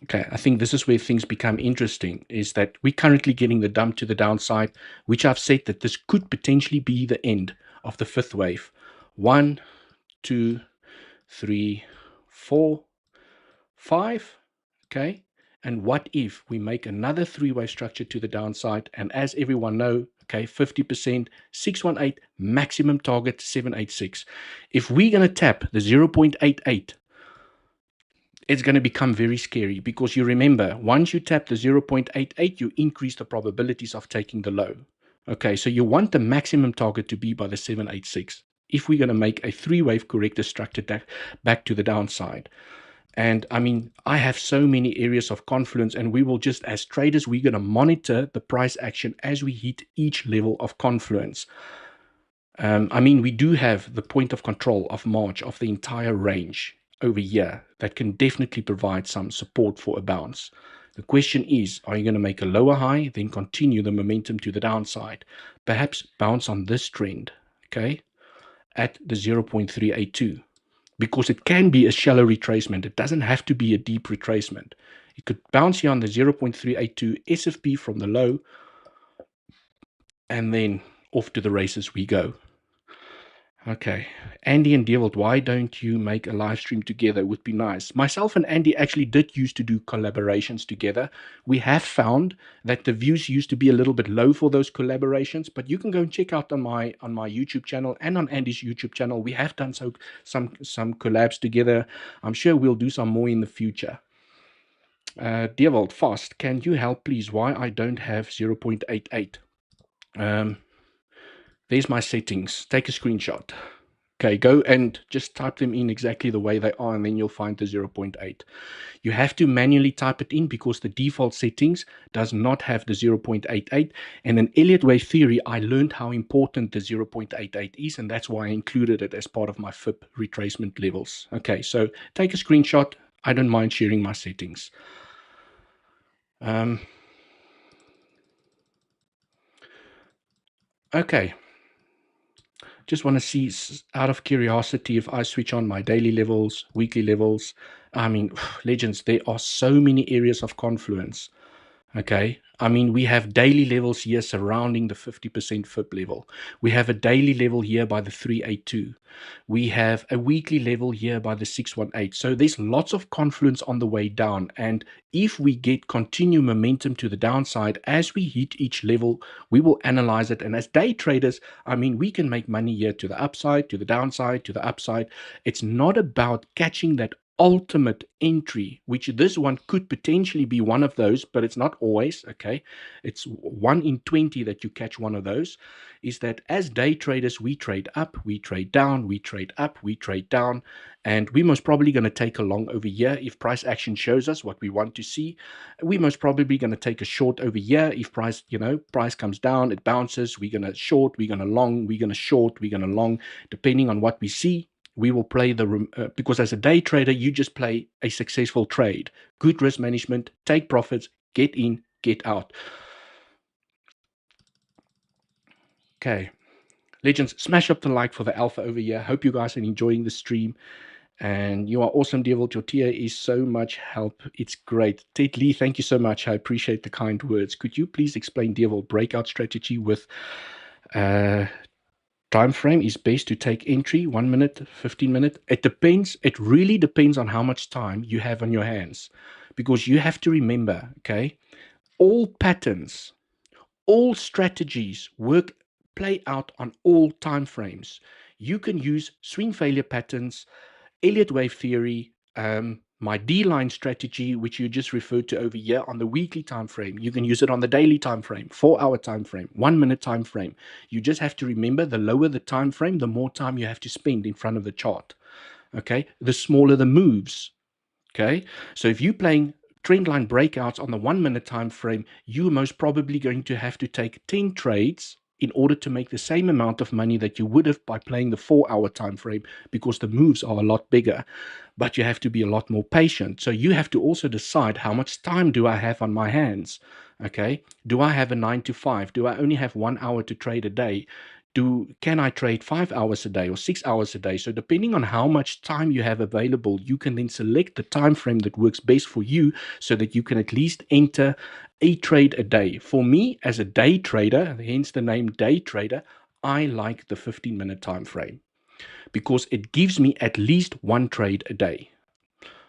Okay, I think this is where things become interesting, is that we're currently getting the dump to the downside, which I've said that this could potentially be the end of the fifth wave. 1, 2, 3, 4, 5. Okay. And what if we make another three-wave structure to the downside? And as everyone know, okay, 50%, 618, maximum target 786. If we're going to tap the 0.88, it's going to become very scary, because you remember, once you tap the 0.88, you increase the probabilities of taking the low. Okay, so you want the maximum target to be by the 786 if we're going to make a three-wave corrector structure back to the downside. And I mean, I have so many areas of confluence, and we will just, as traders, we're going to monitor the price action as we hit each level of confluence. I mean, we do have the point of control of March of the entire range over here that can definitely provide some support for a bounce. The question is, are you going to make a lower high, then continue the momentum to the downside? Perhaps bounce on this trend, okay, at the 0.382, because it can be a shallow retracement. It doesn't have to be a deep retracement. It could bounce here on the 0.382 SFP from the low, and then off to the races we go. Okay, Andy and 𝗬𝗍𝗇, why don't you make a live stream together? It would be nice. Myself and Andy actually did used to do collaborations together. We have found that the views used to be a little bit low for those collaborations, but you can go and check out on my YouTube channel and on Andy's YouTube channel. We have done some collabs together. I'm sure we'll do some more in the future. 𝗬𝗍𝗇, fast, can you help please? Why I don't have 0.88? There's my settings. Take a screenshot. Okay, go and just type them in exactly the way they are, and then you'll find the 0.8. You have to manually type it in because the default settings does not have the 0.88. And in Elliot wave theory, I learned how important the 0.88 is, and that's why I included it as part of my FIP retracement levels. Okay, so take a screenshot. I don't mind sharing my settings. Okay. Just want to see, out of curiosity, if I switch on my daily levels, weekly levels. I mean, legends, there are so many areas of confluence. Okay, I mean, we have daily levels here surrounding the 50% FIP level. We have a daily level here by the 382. We have a weekly level here by the 618. So there's lots of confluence on the way down. And if we get continued momentum to the downside, as we hit each level, we will analyze it. And as day traders, I mean, we can make money here to the upside, to the downside, to the upside. It's not about catching that ultimate entry, which this one could potentially be one of those, but it's not always. Okay, it's 1 in 20 that you catch one of those. Is that as day traders, we trade up, we trade down, we trade up, we trade down, and we're most probably going to take a long over here if price action shows us what we want to see. We're most probably going to take a short over here if price, price comes down, it bounces, we're going to short, we're going to long, we're going to short, we're going to long, depending on what we see. We will play because as a day trader, you just play a successful trade. Good risk management, take profits, get in, get out. Okay. Legends, smash up the like for the alpha over here. Hope you guys are enjoying the stream. And you are awesome, 𝗬𝗍𝗇. Your tier is so much help. It's great. Ted Lee, thank you so much. I appreciate the kind words. Could you please explain 𝗬𝗍𝗇 breakout strategy with time frame is best to take entry 1 minute, 15 minutes? It depends. It really depends on how much time you have on your hands, because you have to remember, okay, all patterns, all strategies play out on all time frames. You can use swing failure patterns, Elliot wave theory, my D-line strategy, which you just referred to over here on the weekly time frame. You can use it on the daily time frame, 4-hour time frame, 1 minute time frame. You just have to remember, the lower the time frame, the more time you have to spend in front of the chart. Okay, the smaller the moves. Okay, so if you're playing trendline breakouts on the 1 minute time frame, you're most probably going to have to take 10 trades in order to make the same amount of money that you would have by playing the 4-hour time frame, because the moves are a lot bigger, but you have to be a lot more patient. So you have to also decide, how much time do I have on my hands? Okay, do I have a 9 to 5? Do I only have 1 hour to trade a day? Can I trade 5 hours a day or 6 hours a day? So depending on how much time you have available, you can then select the time frame that works best for you, so that you can at least enter a trade a day. For me, as a day trader, hence the name day trader, I like the 15-minute time frame, because it gives me at least 1 trade a day.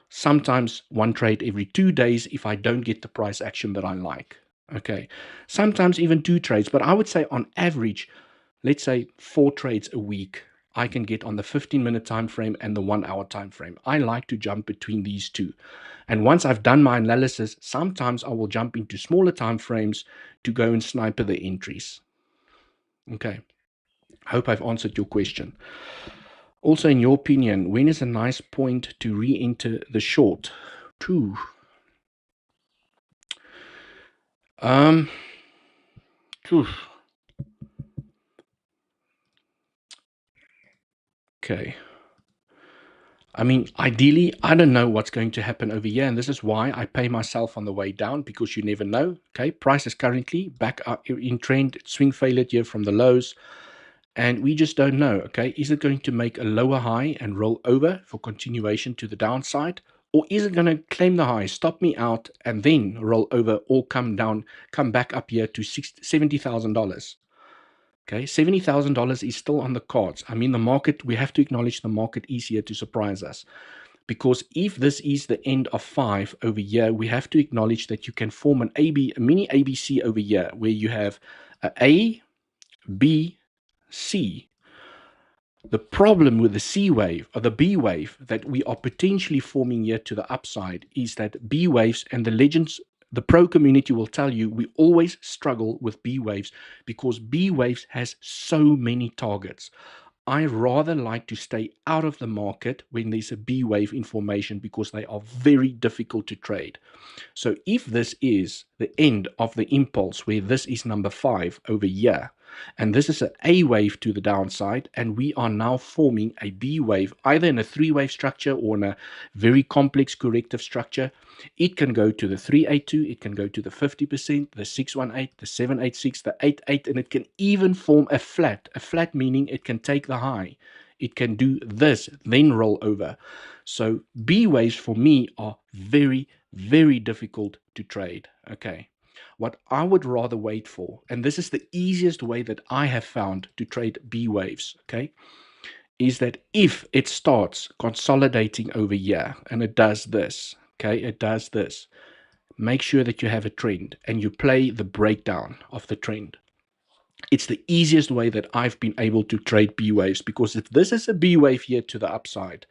Sometimes 1 trade every 2 days if I don't get the price action that I like. Okay, sometimes even 2 trades, but I would say on average, let's say 4 trades a week I can get on the 15-minute time frame and the 1 hour time frame. I like to jump between these two. And once I've done my analysis, sometimes I will jump into smaller time frames to go and sniper the entries. Okay. Hope I've answered your question. Also, in your opinion, when is a nice point to re-enter the short? Two. Okay. I mean, ideally, I don't know what's going to happen over here, and this is why I pay myself on the way down, because you never know. Okay, price is currently back up in trend, swing failed here from the lows, and we just don't know. Okay, is it going to make a lower high and roll over for continuation to the downside, or is it going to claim the high, stop me out, and then roll over, or come down, come back up here to $70,000? Okay, $70,000 is still on the cards. I mean, the market, we have to acknowledge the market is here to surprise us. Because if this is the end of 5 over here, we have to acknowledge that you can form a mini ABC over here, where you have A, B, C. The problem with the C wave or the B wave that we are potentially forming here to the upside is that B waves, and the legends, the pro community will tell you, we always struggle with B waves because B waves has so many targets. I rather like to stay out of the market when there's a B wave in formation because they are very difficult to trade. So if this is the end of the impulse, where this is number 5 over here, and this is an A wave to the downside, and we are now forming a B wave, either in a 3-wave structure or in a very complex corrective structure, it can go to the 382, it can go to the 50%, the 618, the 786, the 88, and it can even form a flat meaning it can take the high. It can do this, then roll over. So B waves for me are very, very difficult to trade. Okay. What I would rather wait for, and this is the easiest way that I have found to trade B waves, okay, is that if it starts consolidating over here and it does this, okay, it does this, make sure that you have a trend and you play the breakdown of the trend. It's the easiest way that I've been able to trade B waves, because if this is a B wave here to the upside,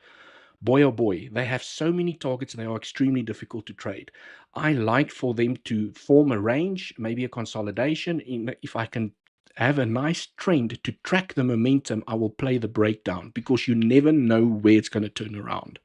boy oh boy, they have so many targets, they are extremely difficult to trade. I like for them to form a range, maybe a consolidation. If I can have a nice trend to track the momentum, I will play the breakdown, because you never know where it's going to turn around.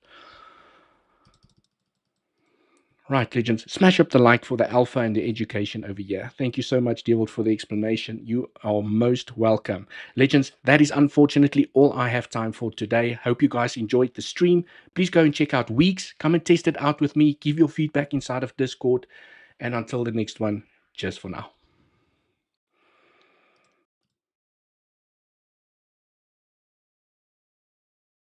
Right, legends, smash up the like for the alpha and the education over here. Thank you so much, 𝗬𝗿𝘆𝗽, for the explanation. You are most welcome. Legends, that is unfortunately all I have time for today. Hope you guys enjoyed the stream. Please go and check out Weeks. Come and test it out with me. Give your feedback inside of Discord. And until the next one, cheers for now.